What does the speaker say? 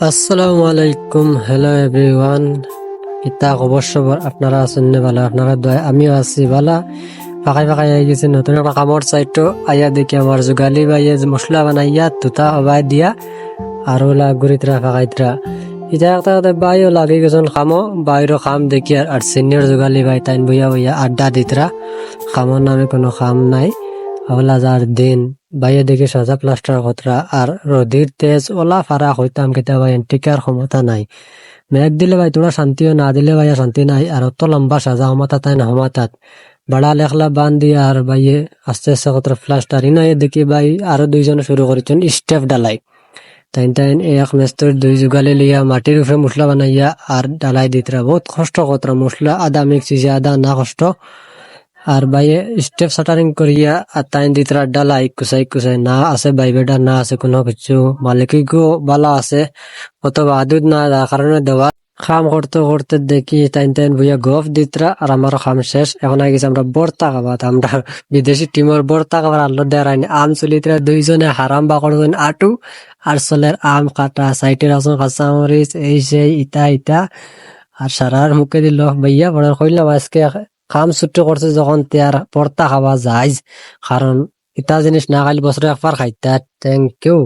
আসসালামু আলাইকুম, hello everyone. ইতা অবশ্য আপনারা আছেন না ভালো, আপনারা দয়া আমিও আছি ভালো। ফাঁকাই ফাঁকাই আই গেছে নতুন একটা কামড় চাইটো আইয়া দেখি আমার যোগালি বাইয়ে মশলা বানাইয়া তুতা হবাই দিয়া আর ওলা গুড়িতরা ফাঁকাইতরা ইটা একটা বাইও লাগি গেছেন খামো বাইরও খাম দেখি আর সিনিয়র যোগালি বাই তাইন বইয়া বইয়া আড্ডা দিতরা। খামোর নামে কোনো খাম নাই, ওলা যার দিন বাইরে দেখে সাজা প্লাস্টার খতরা আর রোদির তেজ ওলা ফারা হইতাম কেতিয়াবা এন্টিকার ক্ষমতা নাই। মেঘ দিলে ভাই তোরা শান্তিও, না দিলে ভাইয়া শান্তি নাই। আর অত লম্বা সাজা হমাতা তাই না হমাতাত বাড়া লেখলা বান দিয়ে আর ভাইয়ে আস্তে আস্তে কতটা প্লাস্টার ইনয়ে দেখি ভাই আরো দুইজনে শুরু করেছেন স্টেপ ডালাই। তাইন তাইন এক মেস্তর দুই যুগালে লিয়া মাটির উপরে মশলা বানাইয়া আর ডালাই দিতরা। বহুত কষ্ট কতরা মশলা আদা মিক্স হয়েছে, আদা না কষ্ট। আর বাইয়ে স্টেপ শাটারিং করিয়া আর তাই দিতরা ডালাই কুসাই কুসাই না আছে ভাই বেটা, না আছে কোনো কিছু মালিকও বালা আছে কত বাদুদ না যার কারণে দেওয়া খাম করতে করতে দেখি তাইন তাইন ভুইয়া গফ দিতরা আর আমার খাম শেষ। এখন আগে গেছি আমরা বর্তা খাবাত, আমরা বিদেশি টিমের বর্তা খাবার আল্লো দেরাইনি আম চলিতরা দুইজনে হারাম বা করছেন আটু আর চলের আম কাটা সাইটের আসন কাঁচামরিচ এই সেই ইটা ইটা আর সারার মুখে দিল ভাইয়া পরে কইলাম আজকে খাম ছুটি করছে যখন তেয়ার পর্তা খাওয়া যায়, কারণ ইটা জিনিস না খাইলে বছরে একবার খাইতা। Thank you.